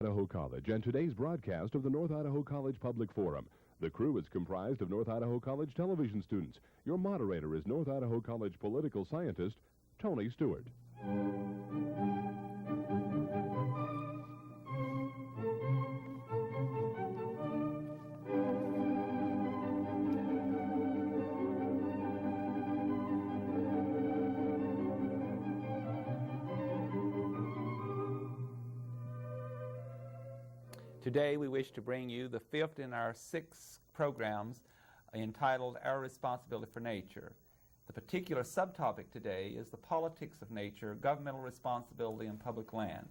Idaho College and today's broadcast of the North Idaho College Public Forum. The crew is comprised of North Idaho College television students. Your moderator is North Idaho College political scientist Tony Stewart. Today we wish to bring you the fifth in our 6 programs entitled Our Responsibility for Nature. The particular subtopic today is the politics of nature, governmental responsibility, and public land.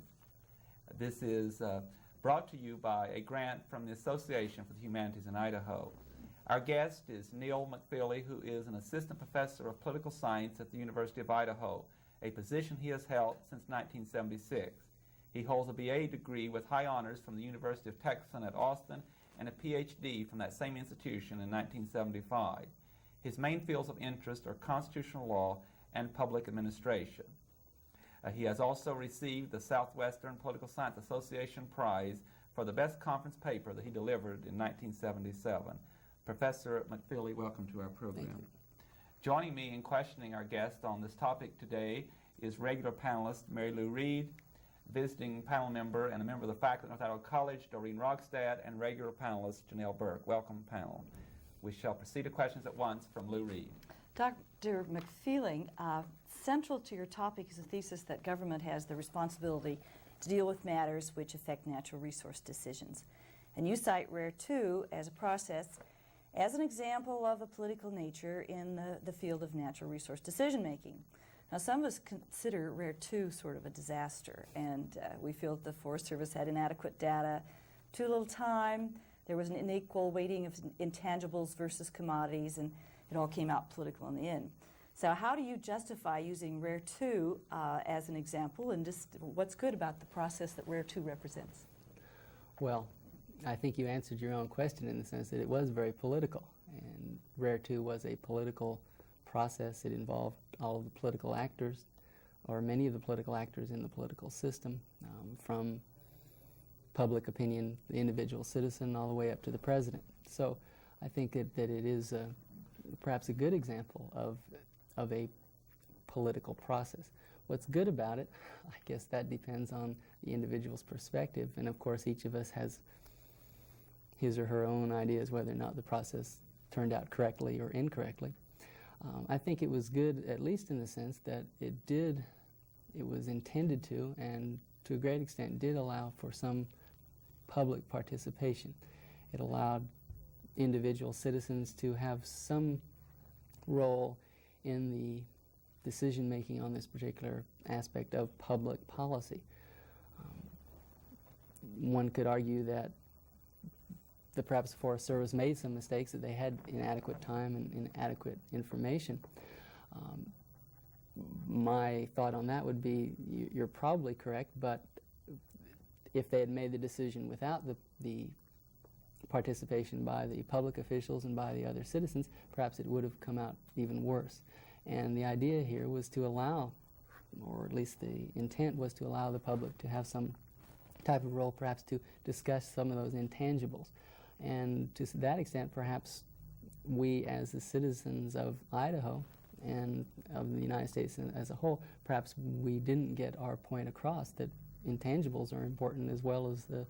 This is brought to you by a grant from the Association for the Humanities in Idaho. Our guest is Neil McFeely, who is an assistant professor of political science at the University of Idaho, a position he has held since 1976. He holds a BA degree with high honors from the University of Texas at Austin and a PhD from that same institution in 1975. His main fields of interest are constitutional law and public administration. He has also received the Southwestern Political Science Association Prize for the best conference paper that he delivered in 1977. Professor McFeely, welcome to our program. Thank you. Joining me in questioning our guest on this topic today is regular panelist Mary Lou Reed, visiting panel member and a member of the faculty at North Idaho College, Doreen Rogstad, and regular panelist Janelle Burke. Welcome, panel. We shall proceed to questions at once from Lou Reed. Dr. McFeely, central to your topic is a thesis that government has the responsibility to deal with matters which affect natural resource decisions. And you cite RARE 2 as a process, as an example of a political nature in the field of natural resource decision making. Now, some of us consider RARE 2 sort of a disaster, and we feel that the Forest Service had inadequate data, too little time, there was an unequal weighting of intangibles versus commodities, and it all came out political in the end. So how do you justify using RARE 2 as an example, and just what's good about the process that RARE 2 represents? Well, I think you answered your own question in the sense that it was very political, and RARE 2 was a political process. It involved all of the political actors, or many of the political actors in the political system, from public opinion, the individual citizen, all the way up to the president. So I think that it is perhaps a good example of a political process. What's good about it, I guess that depends on the individual's perspective, and of course each of us has his or her own ideas whether or not the process turned out correctly or incorrectly. I think it was good, at least in the sense that it was intended to, and to a great extent did allow for some public participation. It allowed individual citizens to have some role in the decision making on this particular aspect of public policy. One could argue that perhaps the Forest Service made some mistakes, that they had inadequate time and inadequate information. My thought on that would be you're probably correct, but if they had made the decision without the participation by the public officials and by the other citizens, perhaps it would have come out even worse. And the idea here was to allow, or at least the intent was to allow the public to have some type of role, perhaps to discuss some of those intangibles. And to that extent, perhaps we as the citizens of Idaho and of the United States as a whole, perhaps we didn't get our point across that intangibles are important as well as the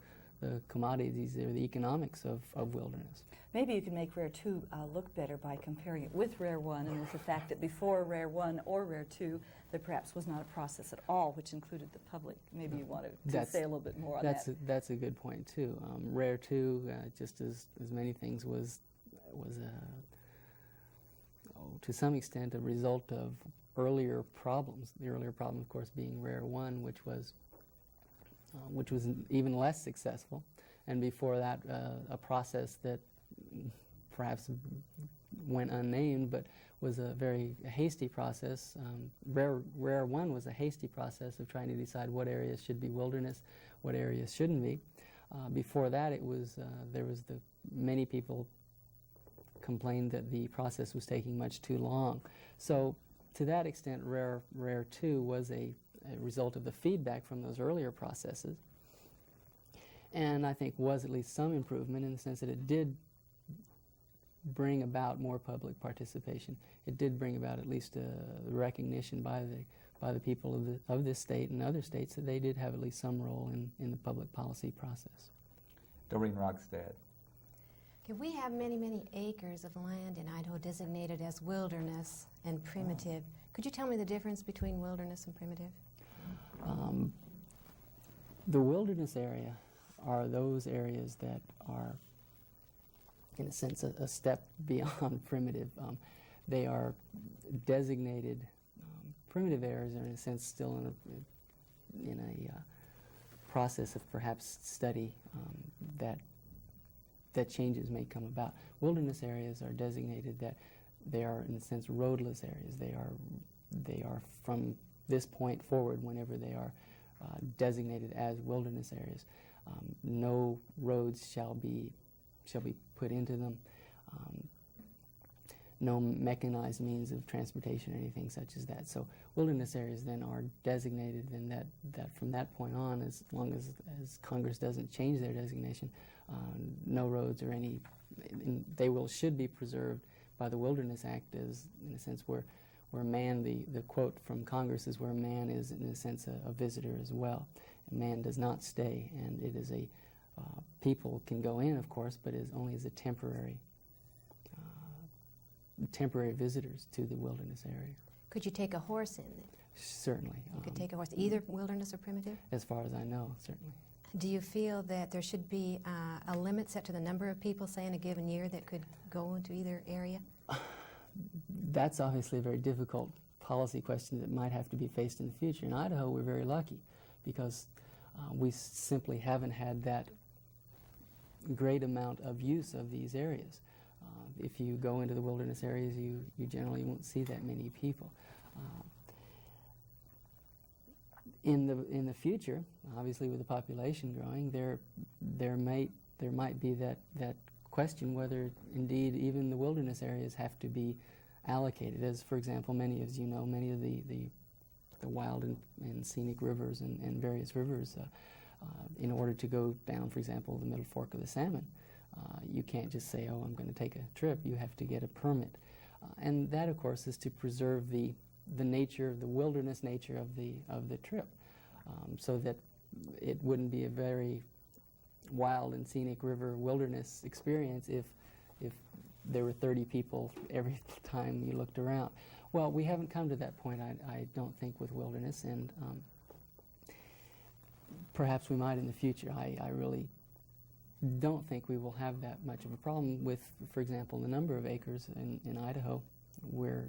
commodities or the economics of wilderness. Maybe you can make RARE 2 look better by comparing it with RARE 1 and with the fact that before RARE 1 or RARE 2 there perhaps was not a process at all which included the public. Maybe you want to say a little bit more on that. That's a good point too. RARE 2, just as many things, was to some extent a result of earlier problems. The earlier problem, of course, being RARE 1, which was even less successful, and before that a process that perhaps went unnamed but was a very hasty process. RARE 1 was a hasty process of trying to decide what areas should be wilderness, what areas shouldn't be. Before that it was many people complained that the process was taking much too long. So to that extent, RARE 2 was a result of the feedback from those earlier processes. and I think was at least some improvement in the sense that it did bring about more public participation. It did bring about at least recognition by the people of this state and other states that they did have at least some role in the public policy process. Doreen Rockstead. Okay, we have many, many acres of land in Idaho designated as wilderness and primitive. Could you tell me the difference between wilderness and primitive? The wilderness area are those areas that are, in a sense, a step beyond primitive. They are designated. Primitive areas are, in a sense, still in a process of perhaps study that changes may come about. Wilderness areas are designated that they are, in a sense, roadless areas. They are from this point forward, whenever they are designated as wilderness areas, no roads shall be put into them. No mechanized means of transportation or anything such as that. So wilderness areas then are designated, and that from that point on, as long as Congress doesn't change their designation, no roads or any, should be preserved by the Wilderness Act as, in a sense, where man, the quote from Congress is where man is, in a sense, a visitor as well. And man does not stay, and it is people can go in, of course, but is only as a temporary visitors to the wilderness area. Could you take a horse in there? Certainly. You could take a horse, either wilderness or primitive? As far as I know, certainly. Do you feel that there should be a limit set to the number of people, say, in a given year that could go into either area? That's obviously a very difficult policy question that might have to be faced in the future. In Idaho, we're very lucky because we simply haven't had that great amount of use of these areas. If you go into the wilderness areas, you generally won't see that many people. In the future, obviously with the population growing, there might be that question whether indeed even the wilderness areas have to be allocated. As for example, many of the wild and scenic rivers and various rivers, in order to go down, for example, the Middle Fork of the Salmon, you can't just say, oh, I'm going to take a trip. You have to get a permit. And that, of course, is to preserve the nature, the wilderness nature of the trip, so that it wouldn't be a very wild and scenic river wilderness experience if there were 30 people every time you looked around. Well, we haven't come to that point, I don't think, with wilderness, and perhaps we might in the future. I really don't think we will have that much of a problem with, for example, the number of acres in Idaho, where,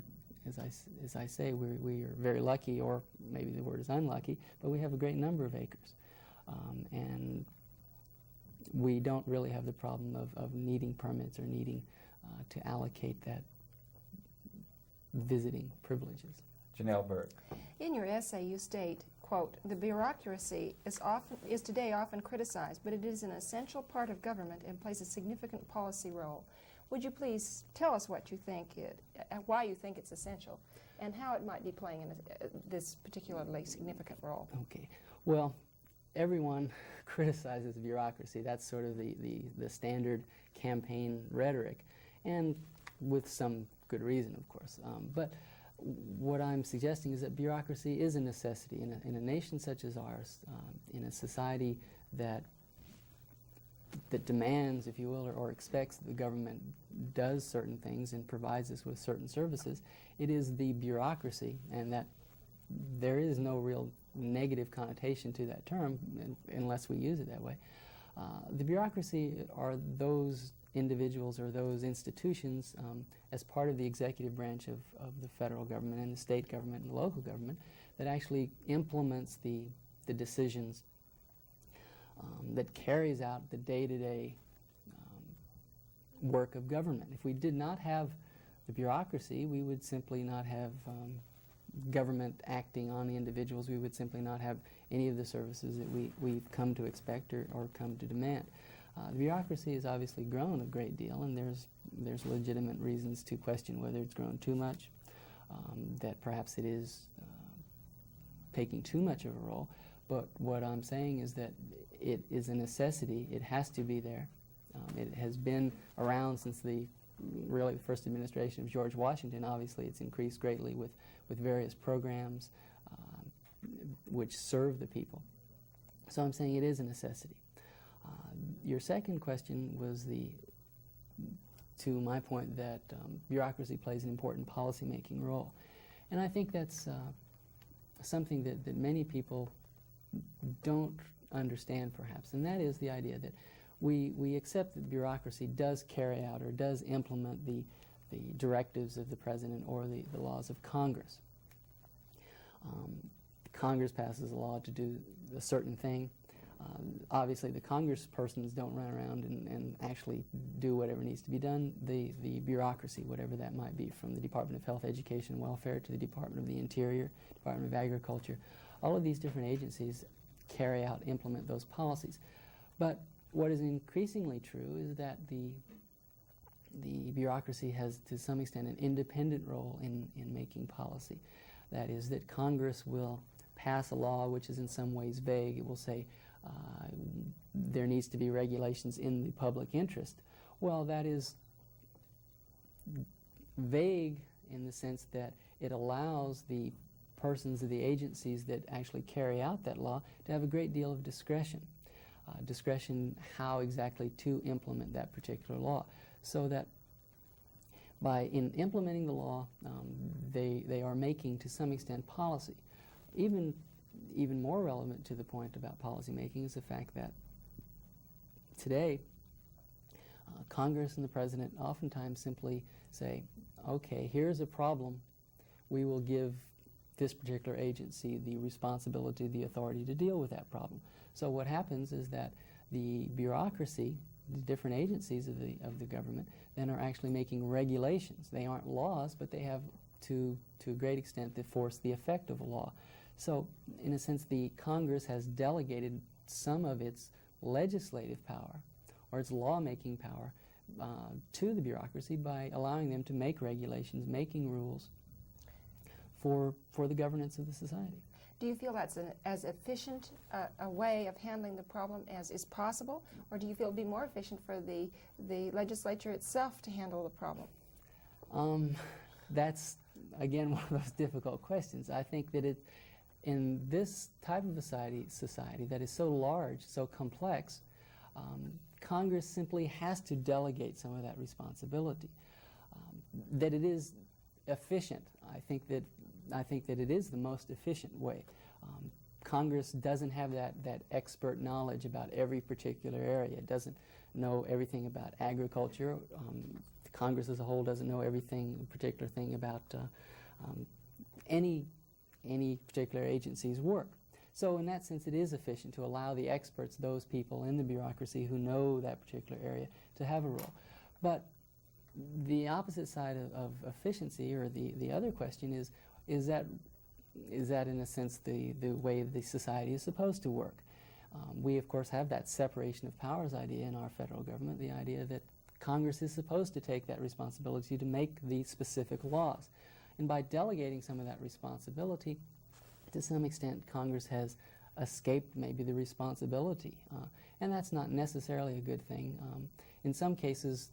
as I say, we are very lucky, or maybe the word is unlucky, but we have a great number of acres. And we don't really have the problem of needing permits or needing to allocate that visiting privileges. Janelle Burke. In your essay, you state, quote, "The bureaucracy is today often criticized, but it is an essential part of government and plays a significant policy role." Would you please tell us what you think why you think it's essential, and how it might be playing in this particularly significant role? Okay. Well, everyone criticizes bureaucracy. That's sort of the standard campaign rhetoric, and with some good reason, of course. But what I'm suggesting is that bureaucracy is a necessity in a nation such as ours, in a society that demands, if you will, or expects that the government does certain things and provides us with certain services. It is the bureaucracy, and that there is no real negative connotation to that term unless we use it that way. The bureaucracy are those individuals or those institutions as part of the executive branch of the federal government and the state government and the local government that actually implements the decisions, that carries out the day-to-day work of government. If we did not have the bureaucracy, we would simply not have government acting on the individuals. We would simply not have any of the services that we've come to expect or come to demand. The bureaucracy has obviously grown a great deal, and there's legitimate reasons to question whether it's grown too much, that perhaps it is taking too much of a role. But what I'm saying is that it is a necessity. It has to be there. It has been around since the first administration of George Washington. Obviously, it's increased greatly with various programs which serve the people. So I'm saying it is a necessity. Your second question was to my point that bureaucracy plays an important policy-making role. And I think that's something that many people don't understand, perhaps, and that is the idea that we accept that bureaucracy does carry out or does implement the directives of the President or the laws of Congress. Congress passes a law to do a certain thing. Obviously, the congresspersons don't run around and actually do whatever needs to be done. The bureaucracy, whatever that might be, from the Department of Health, Education, and Welfare to the Department of the Interior, Department of Agriculture, all of these different agencies carry out, implement those policies. But what is increasingly true is that the bureaucracy has, to some extent, an independent role in making policy. That is, that Congress will pass a law which is in some ways vague. It will say there needs to be regulations in the public interest. Well, that is vague in the sense that it allows the persons of the agencies that actually carry out that law to have a great deal of discretion. Discretion how exactly to implement that particular law. So that in implementing the law, they are making, to some extent, policy. Even more relevant to the point about policy making is the fact that today Congress and the President oftentimes simply say, okay, here's a problem. We will give this particular agency the responsibility, the authority to deal with that problem. So what happens is that the bureaucracy, the different agencies of the government, then are actually making regulations. They aren't laws, but they have, to a great extent, the force, the effect of a law. So, in a sense, the Congress has delegated some of its legislative power, or its lawmaking power, to the bureaucracy by allowing them to make regulations, making rules for the governance of the society. Do you feel that's as efficient a way of handling the problem as is possible, or do you feel it would be more efficient for the legislature itself to handle the problem? That's, again, one of those difficult questions. I think that in this type of society that is so large, so complex, Congress simply has to delegate some of that responsibility. That it is efficient, I think that it is the most efficient way. Congress doesn't have that expert knowledge about every particular area. It doesn't know everything about agriculture. Congress as a whole doesn't know particular thing about any particular agency's work. So in that sense, it is efficient to allow the experts, those people in the bureaucracy who know that particular area, to have a role. But the opposite side of efficiency, or the other question is that in a sense the way the society is supposed to work? We of course have that separation of powers idea in our federal government, the idea that Congress is supposed to take that responsibility to make the specific laws. And by delegating some of that responsibility, to some extent Congress has escaped maybe the responsibility. And that's not necessarily a good thing. In some cases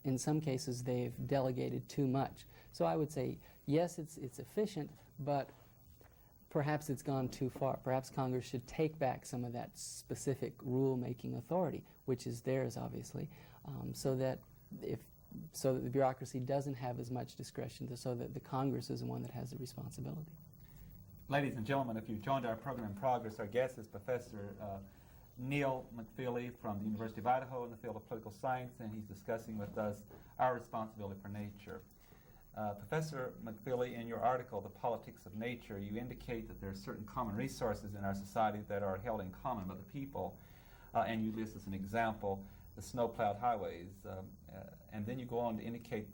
they've delegated too much. So I would say, yes, it's efficient, but perhaps it's gone too far. Perhaps Congress should take back some of that specific rule-making authority, which is theirs, obviously, so that the bureaucracy doesn't have as much discretion, so that the Congress is the one that has the responsibility. Ladies and gentlemen, if you've joined our program in progress, our guest is Professor Neil McFeely from the University of Idaho in the field of political science, and he's discussing with us our responsibility for nature. Professor McFeely, in your article, The Politics of Nature, you indicate that there are certain common resources in our society that are held in common by the people, and you list as an example the snow-plowed highways. And then you go on to indicate,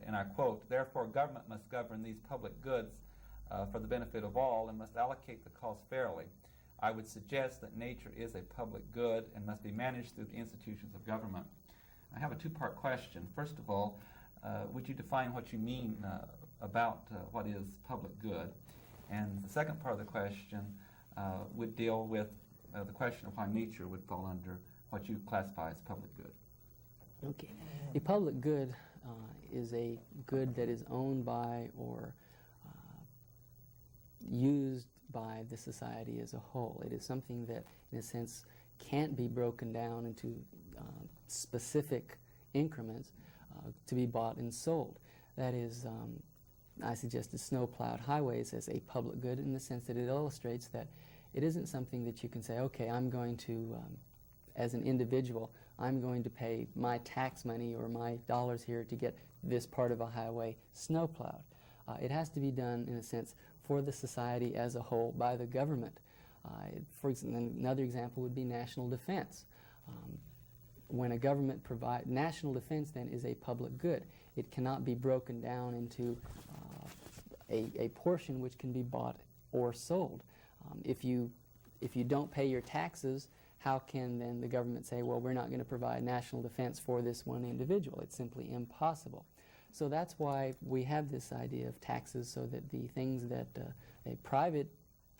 and I quote, "Therefore, government must govern these public goods for the benefit of all and must allocate the cost fairly. I would suggest that nature is a public good and must be managed through the institutions of government." I have a two-part question. First of all, would you define what you mean about what is public good? And the second part of the question, would deal with the question of why nature would fall under what you classify as public good. Okay. A public good is a good that is owned by or used by the society as a whole. It is something that, in a sense, can't be broken down into specific increments to be bought and sold. That is, I suggested snow-plowed highways as a public good in the sense that it illustrates that it isn't something that you can say, okay, I'm going to, as an individual, I'm going to pay my tax money or my dollars here to get this part of a highway snow-plowed. It has to be done, in a sense, for the society as a whole by the government. For example, another example would be national defense. When a government provides, national defense then is a public good. It cannot be broken down into a portion which can be bought or sold. If you don't pay your taxes, how can then the government say, well, we're not going to provide national defense for this one individual? It's simply impossible. So that's why we have this idea of taxes, so that the things that a private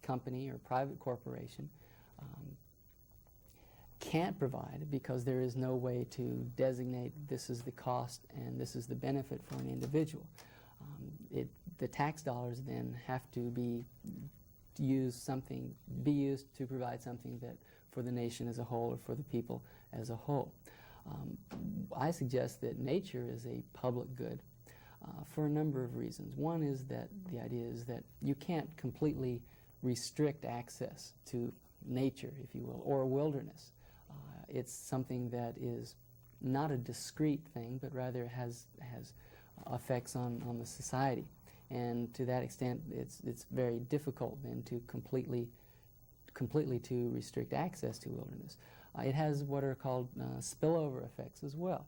company or private corporation can't provide, because there is no way to designate this is the cost and this is the benefit for an individual. The tax dollars then have to be used to provide something that for the nation as a whole or for the people as a whole. I suggest that nature is a public good for a number of reasons. One is that the idea is that you can't completely restrict access to nature, if you will, or a wilderness. It's something that is not a discrete thing, but rather has effects on the society. And to that extent, it's very difficult then to completely to restrict access to wilderness. It has what are called spillover effects as well.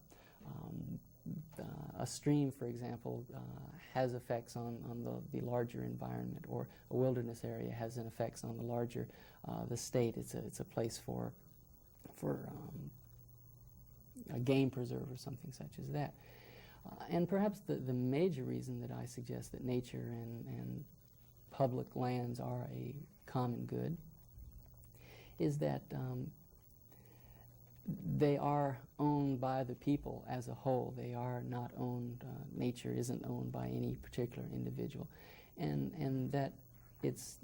A stream, for example, has effects on the larger environment, or a wilderness area has an effects on the larger the state. It's a place for a game preserve or something such as that. And perhaps the major reason that I suggest that nature and public lands are a common good is that they are owned by the people as a whole. They are not owned, nature isn't owned by any particular individual. And that its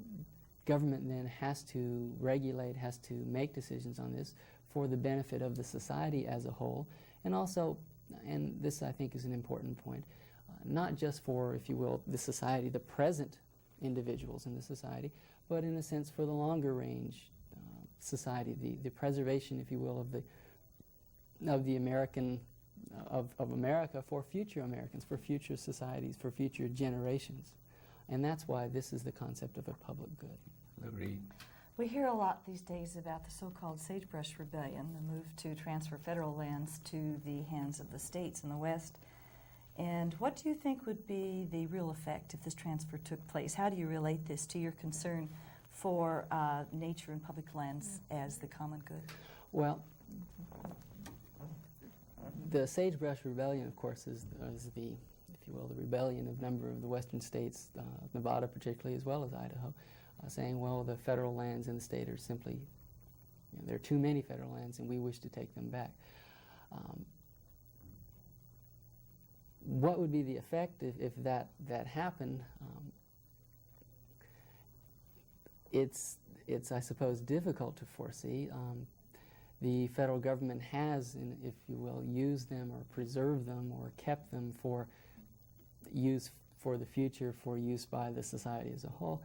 government then has to regulate, has to make decisions on this for the benefit of the society as a whole, and also, and this I think is an important point, not just for, if you will, the society, the present individuals in the society, but in a sense for the longer range society, the preservation, if you will, of the American, of America for future Americans, for future societies, for future generations. And that's why this is the concept of a public good. Agreed. We hear a lot these days about the so-called sagebrush rebellion, the move to transfer federal lands to the hands of the states in the West. And what do you think would be the real effect if this transfer took place? How do you relate this to your concern for nature and public lands as the common good? Well, the sagebrush rebellion, of course, is the, if you will, the rebellion of a number of the western states, Nevada particularly, as well as Idaho, saying, well, the federal lands in the state are simply, there are too many federal lands and we wish to take them back. What would be the effect if that happened? It's, I suppose, difficult to foresee. The federal government has, if you will, used them or preserved them or kept them for use for the future, for use by the society as a whole.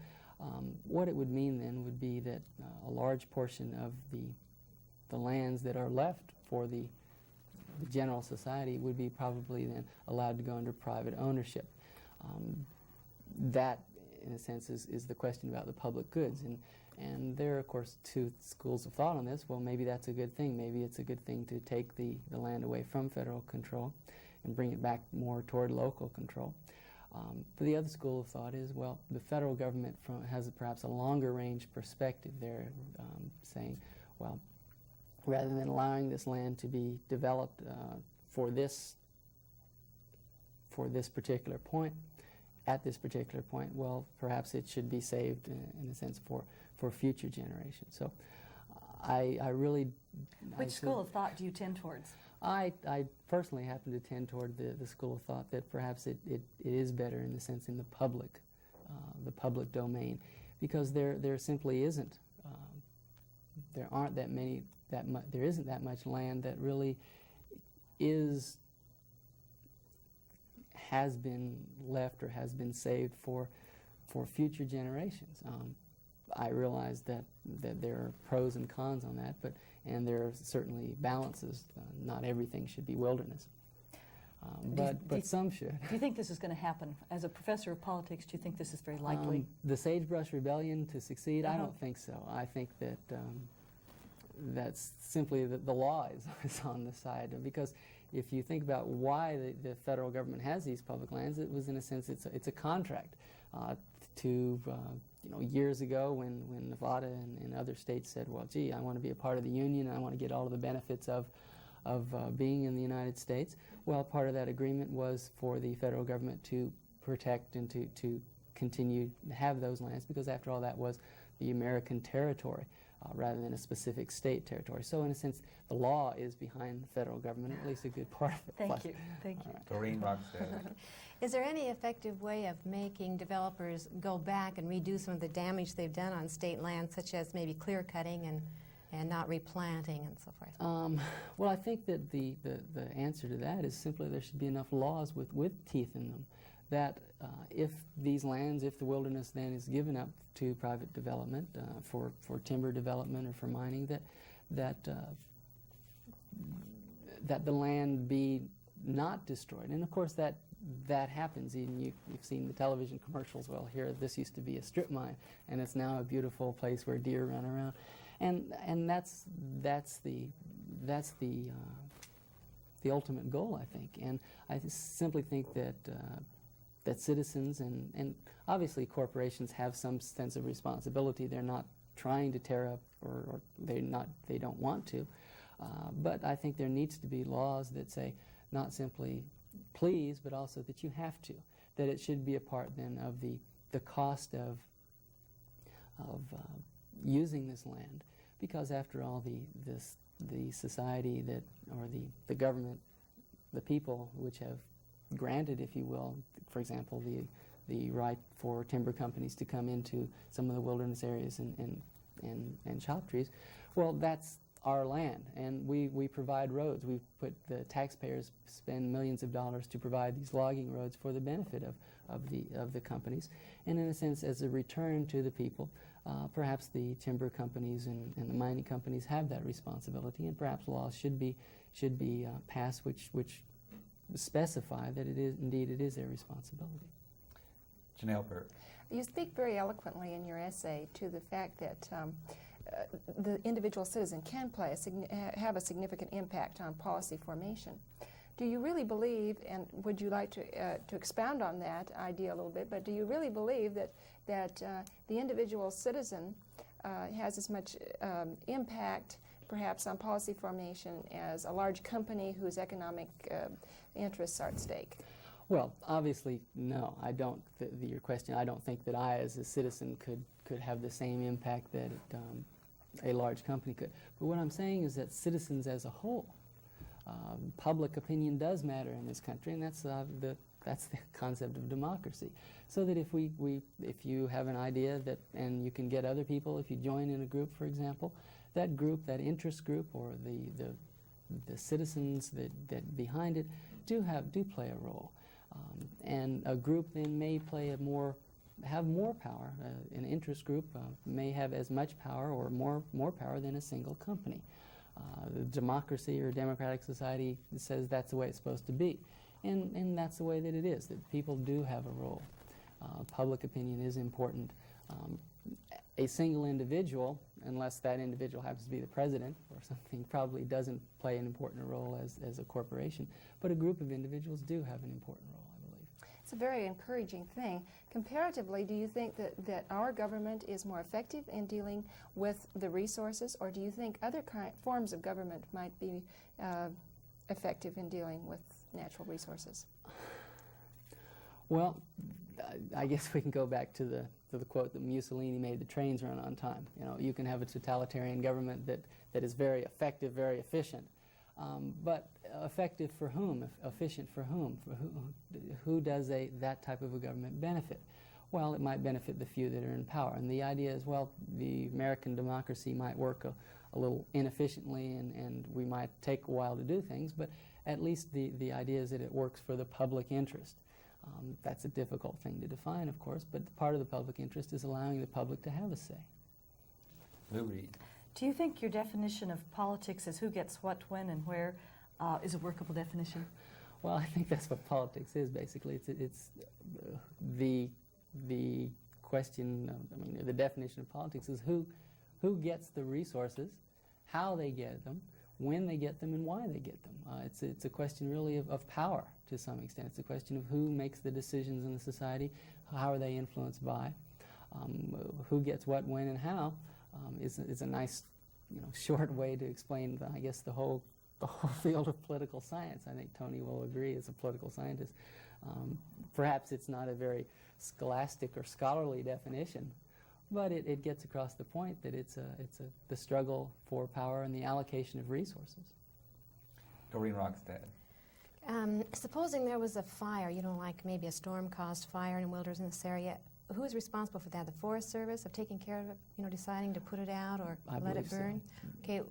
What it would mean then would be that a large portion of the lands that are left for the general society would be probably then allowed to go under private ownership. That, in a sense, is the question about the public goods. And there are, of course, two schools of thought on this. Well, maybe that's a good thing. Maybe it's a good thing to take the land away from federal control and bring it back more toward local control. But the other school of thought is, well, the federal government has perhaps a longer range perspective. They're saying, well, rather than allowing this land to be developed for this particular point, at this particular point, well, perhaps it should be saved in a sense for future generations. So I really... Which school of thought do you tend towards? I personally happen to tend toward the school of thought that perhaps it is better in the sense in the public domain, because there simply isn't, there aren't that many, there isn't that much land that really has been left or has been saved for future generations. I realize that there are pros and cons on that, and there are certainly balances. Not everything should be wilderness, but some should. Do you think this is going to happen? As a professor of politics, do you think this is very likely? The sagebrush rebellion to succeed? I don't think so. I think that that's simply the law is on the side, because if you think about why the federal government has these public lands, it was in a sense it's a contract years ago when Nevada and other states said, well, gee, I want to be a part of the Union, and I want to get all of the benefits of being in the United States. Well, part of that agreement was for the federal government to protect and to continue to have those lands, because after all, that was the American territory rather than a specific state territory. So in a sense, the law is behind the federal government, at least a good part of it. Thank you. Thank you. Doreen Rockstead. Is there any effective way of making developers go back and redo some of the damage they've done on state land, such as maybe clear cutting and not replanting and so forth? Well, I think that the answer to that is simply there should be enough laws with teeth in them that if these lands, if the wilderness then is given up to private development for timber development or for mining, that the land be not destroyed. And of course that happens. Even you've seen the television commercials. Well, here this used to be a strip mine, and it's now a beautiful place where deer run around, and that's the ultimate goal, I think. And I simply think that citizens and obviously corporations have some sense of responsibility. They're not trying to tear up, or they don't want to. But I think there needs to be laws that say not simply please, but also that you have to. That it should be a part then of the cost of using this land, because after all, the society that, or the government, the people which have granted, if you will, for example, the right for timber companies to come into some of the wilderness areas and chop trees, well, that's our land, and we provide roads. The taxpayers spend millions of dollars to provide these logging roads for the benefit of the companies, and in a sense, as a return to the people, perhaps the timber companies and the mining companies have that responsibility, and perhaps laws should be passed which specify that it is their responsibility. Janelle Burke. You speak very eloquently in your essay to the fact that the individual citizen can have a significant impact on policy formation. Do you really believe, and would you like to expound on that idea a little bit, but do you really believe that the individual citizen has as much impact perhaps on policy formation as a large company whose economic interests are at stake? Well, obviously, no. I don't. Your question. I don't think that I, as a citizen, could have the same impact that a large company could. But what I'm saying is that citizens as a whole, public opinion does matter in this country, and that's the concept of democracy. So that if you have an idea and you can get other people, if you join in a group, for example, that group, that interest group, or the citizens that behind it do play a role. And a group then may have more power. An interest group may have as much power or more power than a single company. Democracy or democratic society says that's the way it's supposed to be. And that's the way that it is, that people do have a role. Public opinion is important. A single individual, unless that individual happens to be the president or something, probably doesn't play an important role as a corporation. But a group of individuals do have an important role, I believe. It's a very encouraging thing. Comparatively, do you think that our government is more effective in dealing with the resources, or do you think other forms of government might be effective in dealing with natural resources? Well, I guess we can go back to the quote that Mussolini made, the trains run on time. You know, you can have a totalitarian government that is very effective, very efficient. But effective for whom? Efficient for whom? For who does that type of a government benefit? Well, it might benefit the few that are in power. And the idea is, well, the American democracy might work a little inefficiently, and we might take a while to do things, but at least the idea is that it works for the public interest. That's a difficult thing to define, of course, but part of the public interest is allowing the public to have a say. Lou Reed. Do you think your definition of politics as who gets what, when, and where is a workable definition? Well, I think that's what politics is, basically. It's the question, the definition of politics is who gets the resources, how they get them, when they get them, and why they get them. It's a question really of power to some extent. It's a question of who makes the decisions in the society, how are they influenced by, who gets what, when, and how is a nice, short way to explain, I guess, the whole field of political science. I think Tony will agree as a political scientist. Perhaps it's not a very scholastic or scholarly definition, but it gets across the point that it's the struggle for power and the allocation of resources. Doreen Rockstad. Supposing there was a fire, like maybe a storm-caused fire in a wilderness area, who is responsible for that? The Forest Service of taking care of it, deciding to put it out or let it burn? So. Okay,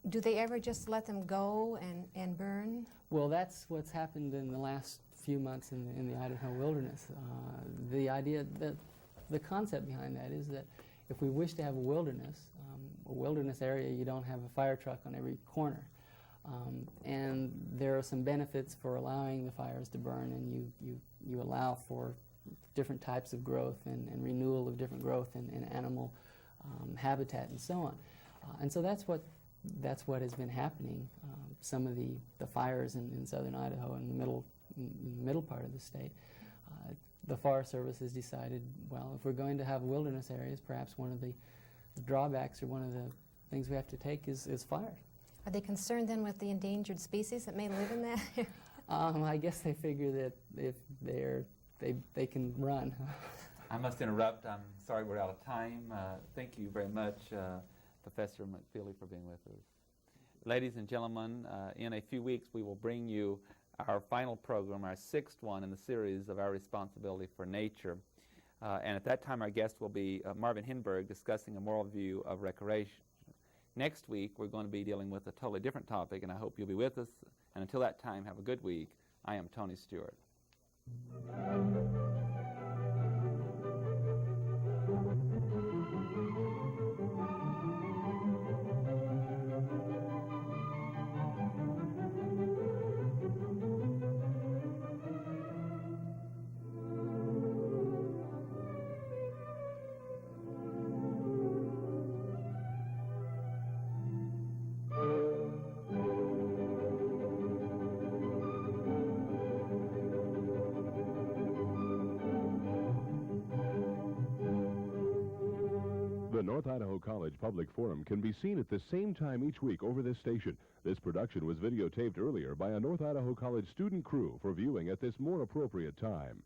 do they ever just let them go and burn? Well, that's what's happened in the last few months in the Idaho wilderness. The idea, the concept behind that is that if we wish to have a wilderness area, you don't have a fire truck on every corner. And there are some benefits for allowing the fires to burn, and you allow for different types of growth and renewal of different growth and animal habitat and so on. And so that's what has been happening. Some of the fires in southern Idaho in the middle part of the state, the Forest Service has decided, well, if we're going to have wilderness areas, perhaps one of the drawbacks or one of the things we have to take is fire. Are they concerned then with the endangered species that may live in that area? I guess they figure that if they can run. I must interrupt. I'm sorry we're out of time. Thank you very much, Professor McFeely, for being with us. Ladies and gentlemen, in a few weeks we will bring you our final program, our sixth one in the series of Our Responsibility for Nature. And at that time our guest will be Marvin Hinberg, discussing a moral view of recreation. Next week we're going to be dealing with a totally different topic, and I hope you'll be with us. And until that time, have a good week. I am Tony Stewart. The North Idaho College Public Forum can be seen at the same time each week over this station. This production was videotaped earlier by a North Idaho College student crew for viewing at this more appropriate time.